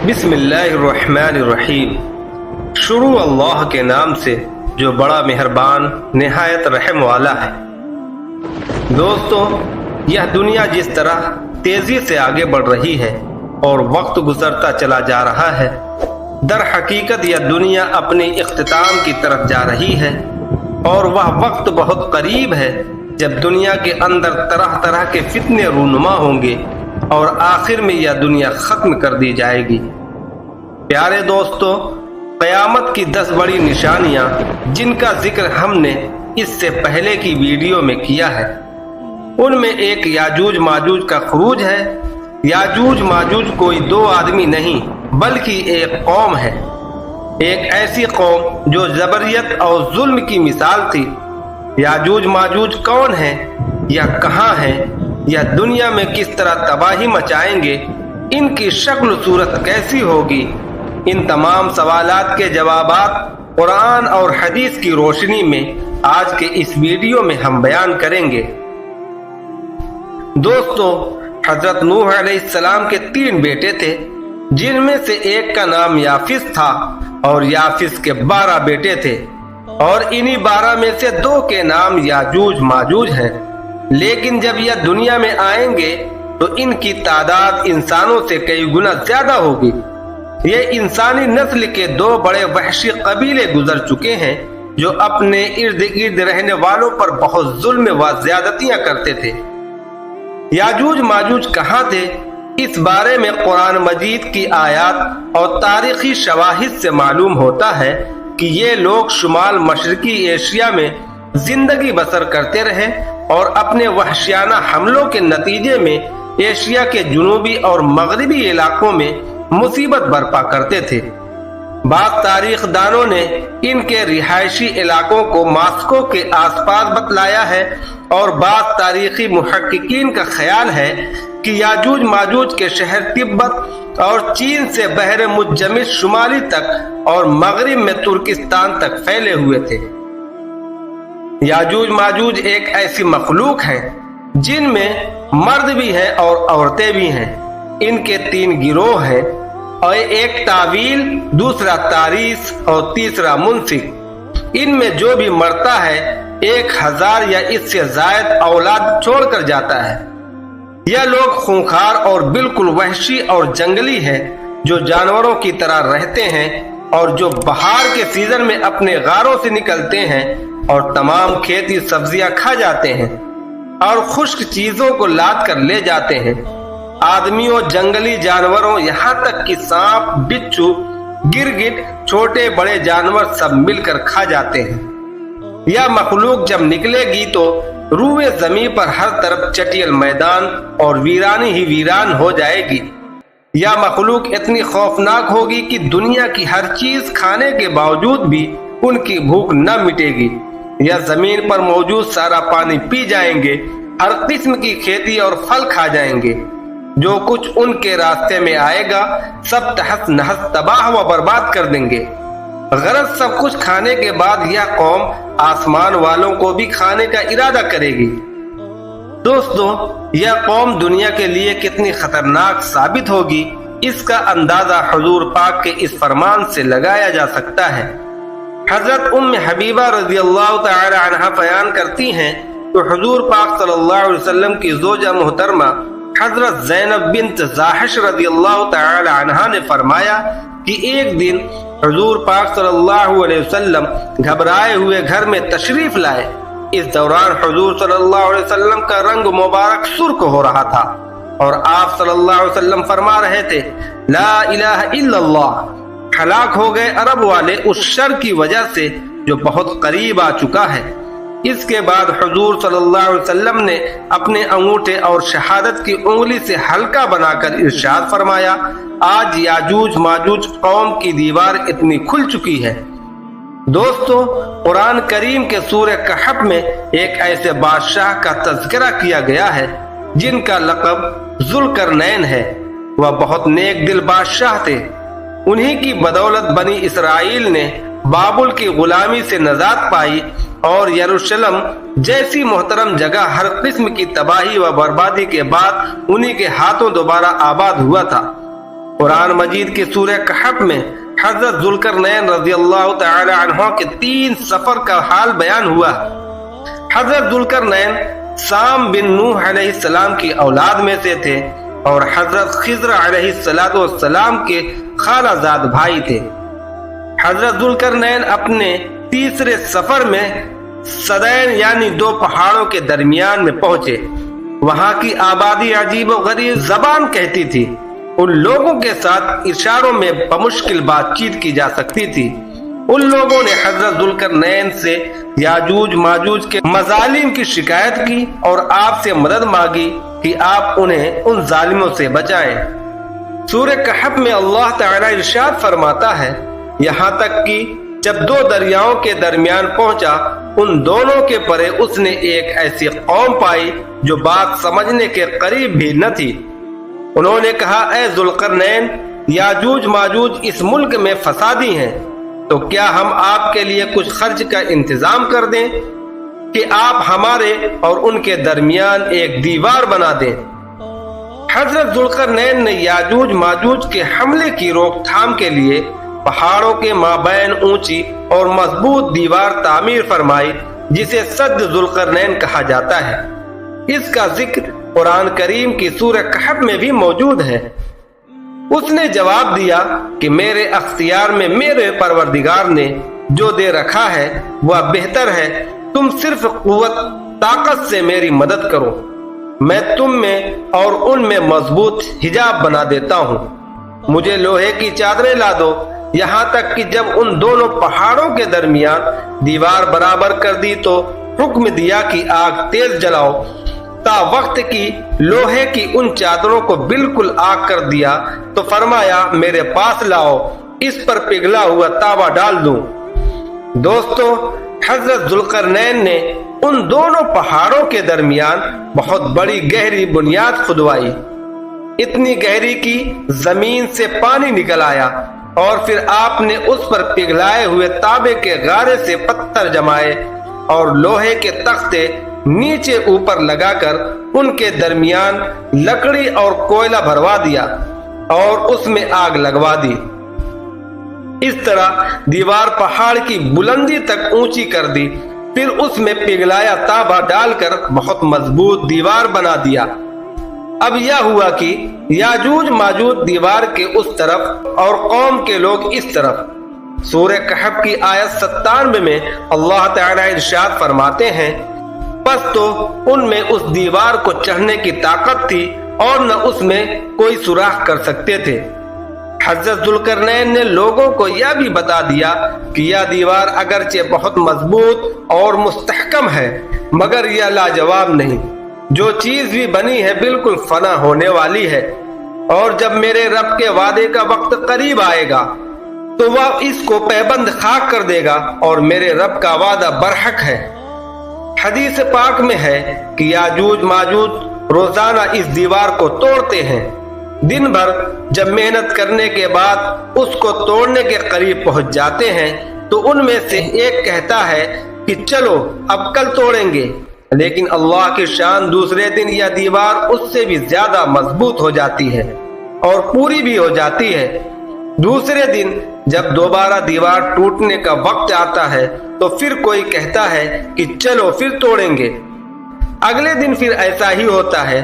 بسم اللہ الرحمن الرحیم۔ شروع اللہ کے نام سے جو بڑا مہربان نہایت رحم والا ہے۔ دوستو، یہ دنیا جس طرح تیزی سے آگے بڑھ رہی ہے اور وقت گزرتا چلا جا رہا ہے، در حقیقت یہ دنیا اپنے اختتام کی طرف جا رہی ہے، اور وہ وقت بہت قریب ہے جب دنیا کے اندر طرح طرح کے فتنے رونما ہوں گے اور آخر میں یہ دنیا ختم کر دی جائے گی۔ پیارے دوستو، قیامت کی 10 بڑی نشانیاں جن کا ذکر ہم نے اس سے پہلے کی ویڈیو میں کیا ہے، ان میں ایک یاجوج ماجوج کا خروج ہے۔ یاجوج ماجوج کوئی 2 آدمی نہیں بلکہ ایک قوم ہے، ایک ایسی قوم جو جبریت اور ظلم کی مثال تھی۔ یاجوج ماجوج کون ہیں، یا کہاں ہیں، یا دنیا میں کس طرح تباہی مچائیں گے، ان کی شکل و صورت کیسی ہوگی، ان تمام سوالات کے جوابات قرآن اور حدیث کی روشنی میں آج کے اس ویڈیو میں ہم بیان کریں گے۔ دوستو، حضرت نوح علیہ السلام کے 3 بیٹے تھے، جن میں سے ایک کا نام یافس تھا اور یافس کے 12 بیٹے تھے، اور انہی 12 میں سے 2 کے نام یاجوج ماجوج ہیں۔ لیکن جب یہ دنیا میں آئیں گے تو ان کی تعداد انسانوں سے کئی گنا زیادہ ہوگی۔ یہ انسانی نسل کے 2 بڑے وحشی قبیلے گزر چکے ہیں جو اپنے ارد گرد رہنے والوں پر بہت ظلم و زیادتیاں کرتے تھے۔ یاجوج ماجوج کہاں تھے، اس بارے میں قرآن مجید کی آیات اور تاریخی شواہد سے معلوم ہوتا ہے کہ یہ لوگ شمال مشرقی ایشیا میں زندگی بسر کرتے رہے اور اپنے وحشیانہ حملوں کے نتیجے میں ایشیا کے جنوبی اور مغربی علاقوں میں مصیبت برپا کرتے تھے۔ بعض تاریخ دانوں نے ان کے رہائشی علاقوں کو ماسکو کے آس پاس بتلایا ہے، اور بعض تاریخی محققین کا خیال ہے کہ یاجوج ماجوج کے شہر تبت اور چین سے بحر متجمد شمالی تک اور مغرب میں ترکستان تک پھیلے ہوئے تھے۔ یاجوج ماجوج ایک ایسی مخلوق ہے جن میں مرد بھی ہیں اور عورتیں بھی ہیں۔ ان کے 3 گروہ ہیں، اور ایک تاویل، دوسرا تاریس اور تیسرا منسک۔ ان میں جو بھی مرتا ہے 1000 یا اس سے زائد اولاد چھوڑ کر جاتا ہے۔ یہ لوگ خونخوار اور بالکل وحشی اور جنگلی ہیں، جو جانوروں کی طرح رہتے ہیں اور جو بہار کے سیزن میں اپنے غاروں سے نکلتے ہیں اور تمام کھیتی سبزیاں کھا جاتے ہیں اور خشک چیزوں کو لاد کر لے جاتے ہیں۔ آدمیوں، جنگلی جانوروں، یہاں تک کہ سانپ، بچھو، گرگٹ، چھوٹے بڑے جانور سب مل کر کھا جاتے ہیں۔ یہ مخلوق جب نکلے گی تو روئے زمین پر ہر طرف چٹیل میدان اور ویرانی ہی ویران ہو جائے گی۔ یہ مخلوق اتنی خوفناک ہوگی کہ دنیا کی ہر چیز کھانے کے باوجود بھی ان کی بھوک نہ مٹے گی۔ یہ زمین پر موجود سارا پانی پی جائیں گے، ہر قسم کی کھیتی اور پھل کھا جائیں گے۔ جو کچھ ان کے راستے میں آئے گا سب تحس نحس تباہ و برباد کر دیں گے۔ غرض سب کچھ کھانے کے بعد یہ قوم آسمان والوں کو بھی کھانے کا ارادہ کرے گی۔ دوستو، یہ قوم دنیا کے لیے کتنی خطرناک ثابت ہوگی، اس کا اندازہ حضور پاک کے اس فرمان سے لگایا جا سکتا ہے۔ حضرت ام حبیبہ رضی اللہ تعالی عنہا بیان کرتی ہیں کہ حضور پاک صلی اللہ علیہ وسلم کی زوجہ محترمہ حضرت زینب بنت جاحش رضی اللہ تعالی عنہا نے فرمایا کہ ایک دن حضور پاک صلی اللہ علیہ وسلم گھبرائے ہوئے گھر میں تشریف لائے۔ اس دوران حضور صلی اللہ علیہ وسلم کا رنگ مبارک سرخ ہو رہا تھا، اور آپ صلی اللہ علیہ وسلم فرما رہے تھے، لا الہ الا اللہ، ہلاک ہو گئے عرب والے اس شر کی وجہ سے جو بہت قریب آ چکا ہے۔ اس کے بعد حضور صلی اللہ علیہ وسلم نے اپنے انگوٹھے اور شہادت کی انگلی سے حلقہ بنا کر ارشاد فرمایا، آج یاجوج ماجوج قوم کی دیوار اتنی کھل چکی ہے۔ دوستو، قرآن کریم کے سورہ کہف میں ایک ایسے بادشاہ کا تذکرہ کیا گیا ہے جن کا لقب ذوالقرنین ہے۔ وہ بہت نیک دل بادشاہ تھے۔ انہی کی بدولت بنی اسرائیل نے بابل کی غلامی سے نجات پائی اور یروشلم جیسی محترم جگہ ہر قسم کی تباہی و بربادی کے بعد انہی کے ہاتھوں دوبارہ آباد ہوا تھا۔ قرآن مجید کی سورہ کہف میں حضرت ذوالقرنین رضی اللہ تعالی عنہ کے 3 سفر کا حال بیان ہوا۔ حضرت ذوالقرنین سام بن نوح علیہ السلام کی اولاد میں سے تھے اور حضرت خضر علیہ السلام کے خالہ زاد بھائی تھے۔ حضرت ذوالقرنین اپنے تیسرے سفر میں صدین یعنی 2 پہاڑوں کے درمیان میں پہنچے۔ وہاں کی آبادی عجیب و غریب زبان کہتی تھی۔ ان لوگوں کے ساتھ اشاروں میں بمشکل بات چیت کی جا سکتی تھی۔ ان لوگوں نے حضرت ذوالقرنین سے یاجوج ماجوج کے مظالم کی شکایت کی اور آپ سے مدد مانگی کہ آپ انہیں ان ظالموں سے بچائیں۔ سورہ کہف میں اللہ تعالی ارشاد فرماتا ہے، یہاں تک کہ جب 2 دریاؤں کے درمیان پہنچا، ان دونوں کے پرے اس نے ایک ایسی قوم پائی جو بات سمجھنے کے قریب بھی نہ تھی۔ انہوں نے کہا، اے ذوالقرنین، یاجوج ماجوج اس ملک میں فسادی ہیں، تو کیا ہم آپ کے لیے کچھ خرچ کا انتظام کر دیں کہ آپ ہمارے اور ان کے درمیان ایک دیوار بنا دیں؟ حضرت ذوالقرنین نے یاجوج ماجوج کے حملے کی روک تھام کے لیے پہاڑوں کے مابین اونچی اور مضبوط دیوار تعمیر فرمائی، جسے سد ذوالقرنین کہا جاتا ہے۔ اس کا ذکر قرآن کریم کی سورہ کہف میں بھی موجود ہے۔ اس نے جواب دیا کہ میرے اختیار میں میرے پروردگار نے جو دے رکھا ہے وہ بہتر ہے، تم صرف قوت طاقت سے میری مدد کرو، میں تم میں اور ان میں مضبوط حجاب بنا دیتا ہوں۔ مجھے لوہے کی چادریں لا دو، یہاں تک کہ جب ان دونوں پہاڑوں کے درمیان دیوار برابر کر دی تو حکم دیا کہ آگ تیز جلاؤ، تا وقت کی لوہے کی ان چادروں کو بالکل آگ کر دیا تو فرمایا، میرے پاس لاؤ، اس پر پگھلا ہوا تاوا ڈال دوں۔ دوستو، حضرت ذوالقرنین نے ان دونوں پہاڑوں کے درمیان بہت بڑی گہری بنیاد کھدوائی، اتنی گہری کی زمین سے پانی نکل آیا، اور پھر آپ نے اس پر پگھلائے ہوئے تانبے کے غارے سے پتھر جمائے اور لوہے کے تختے نیچے اوپر لگا کر ان کے درمیان لکڑی اور کوئلہ بھروا دیا اور اس میں آگ لگوا دی۔ اس طرح دیوار پہاڑ کی بلندی تک اونچی کر دی، پھر اس میں پگھلایا تانبا ڈال کر بہت مضبوط دیوار بنا دیا۔ اب یہ ہوا کہ یاجوج ماجوج دیوار کے اس طرف اور قوم کے لوگ اس طرف۔ سورہ کہف کی آیت 97 میں اللہ تعالی ارشاد فرماتے ہیں، پس تو ان میں اس دیوار کو چڑھنے کی طاقت تھی اور نہ اس میں کوئی سوراخ کر سکتے تھے۔ حضرت ذوالقرنین نے لوگوں کو یہ بھی بتا دیا کہ یہ دیوار اگرچہ بہت مضبوط اور مستحکم ہے، مگر یہ لاجواب نہیں، جو چیز بھی بنی ہے بالکل فنا ہونے والی ہے، اور جب میرے رب کے وعدے کا وقت قریب آئے گا تو وہ اس کو پابند خاک کر دے گا، اور میرے رب کا وعدہ برحق ہے۔ حدیث پاک میں ہے کہ یاجوج ماجوج روزانہ اس دیوار کو توڑتے ہیں۔ دن بھر جب محنت کرنے کے بعد اس کو توڑنے کے قریب پہنچ جاتے ہیں تو ان میں سے ایک کہتا ہے کہ چلو اب کل توڑیں گے، لیکن اللہ کی شان دوسرے دن یہ دیوار اس سے بھی زیادہ مضبوط ہو جاتی ہے اور پوری بھی ہو جاتی ہے۔ دوسرے دن جب دوبارہ دیوار ٹوٹنے کا وقت آتا ہے تو پھر کوئی کہتا ہے کہ چلو پھر توڑیں گے۔ اگلے دن پھر ایسا ہی ہوتا ہے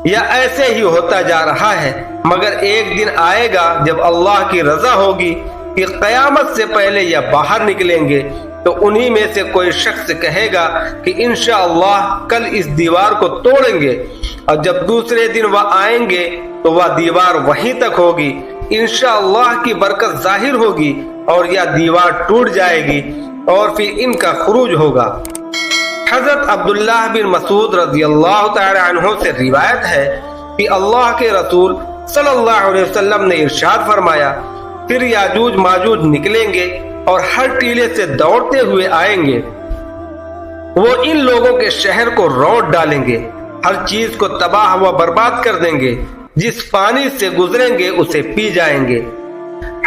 یا ایسے ہی ہوتا جا رہا ہے، مگر ایک دن آئے گا جب اللہ کی رضا ہوگی کہ قیامت سے پہلے یہ باہر نکلیں گے، تو انہی میں سے کوئی شخص کہے گا کہ انشاءاللہ کل اس دیوار کو توڑیں گے، اور جب دوسرے دن وہ آئیں گے تو وہ دیوار وہیں تک ہوگی، انشاءاللہ کی برکت ظاہر ہوگی اور یہ دیوار ٹوٹ جائے گی اور پھر ان کا خروج ہوگا۔ حضرت عبداللہ بن مسعود رضی اللہ تعالی عنہ سے روایت ہے کہ اللہ کے رسول صلی اللہ علیہ وسلم نے ارشاد فرمایا، پھر یاجوج ماجوج نکلیں گے اور ہر ٹیلے سے دوڑتے ہوئے آئیں گے، وہ ان لوگوں کے شہر کو روٹ ڈالیں گے، ہر چیز کو تباہ و برباد کر دیں گے، جس پانی سے گزریں گے اسے پی جائیں گے۔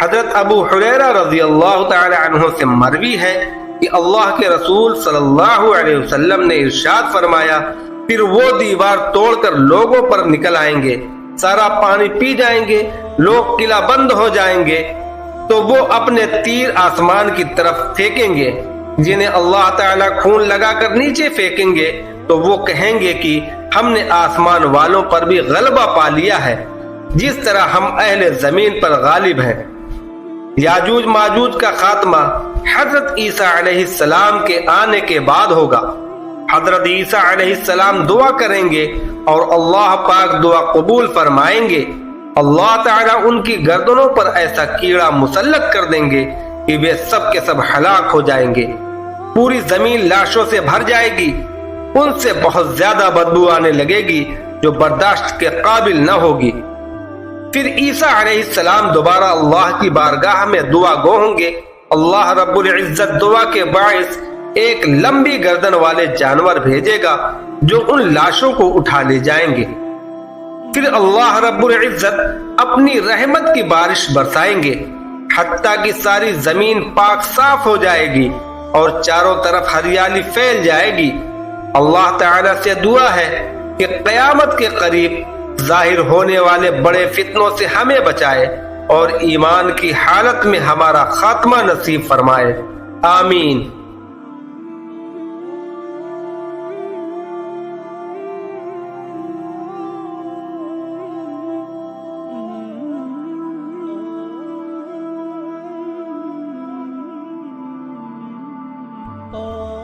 حضرت ابو ہریرہ رضی اللہ تعالی عنہ سے مروی ہے کہ اللہ کے رسول صلی اللہ علیہ وسلم نے ارشاد فرمایا، پھر وہ دیوار توڑ کر لوگوں پر نکل آئیں گے، سارا پانی پی جائیں گے، لوگ قلعہ بند ہو جائیں گے تو وہ اپنے تیر آسمان کی طرف پھینکیں گے، جنہیں اللہ تعالیٰ خون لگا کر نیچے پھینکیں گے تو وہ کہیں گے کہ ہم نے آسمان والوں پر بھی غلبہ پا لیا ہے جس طرح ہم اہل زمین پر غالب ہیں۔ یاجوج ماجوج کا خاتمہ حضرت عیسیٰ علیہ السلام کے آنے کے بعد ہوگا۔ حضرت عیسیٰ علیہ السلام دعا کریں گے اور اللہ پاک دعا قبول فرمائیں گے۔ اللہ تعالیٰ ان کی گردنوں پر ایسا کیڑا مسلط کر دیں گے کہ وہ سب کے سب ہلاک ہو جائیں گے۔ پوری زمین لاشوں سے بھر جائے گی، ان سے بہت زیادہ بدبو آنے لگے گی جو برداشت کے قابل نہ ہوگی۔ پھر عیسیٰ علیہ السلام دوبارہ اللہ کی بارگاہ میں دعا گو ہوں گے۔ اللہ رب العزت دعا کے باعث ایک لمبی گردن والے جانور بھیجے گا جو ان لاشوں کو اٹھا لے جائیں گے۔ پھر اللہ رب العزت اپنی رحمت کی بارش برسائیں گے حتیٰ کہ ساری زمین پاک صاف ہو جائے گی اور چاروں طرف ہریالی پھیل جائے گی۔ اللہ تعالیٰ سے دعا ہے کہ قیامت کے قریب ظاہر ہونے والے بڑے فتنوں سے ہمیں بچائے اور ایمان کی حالت میں ہمارا خاتمہ نصیب فرمائے، آمین۔ Oh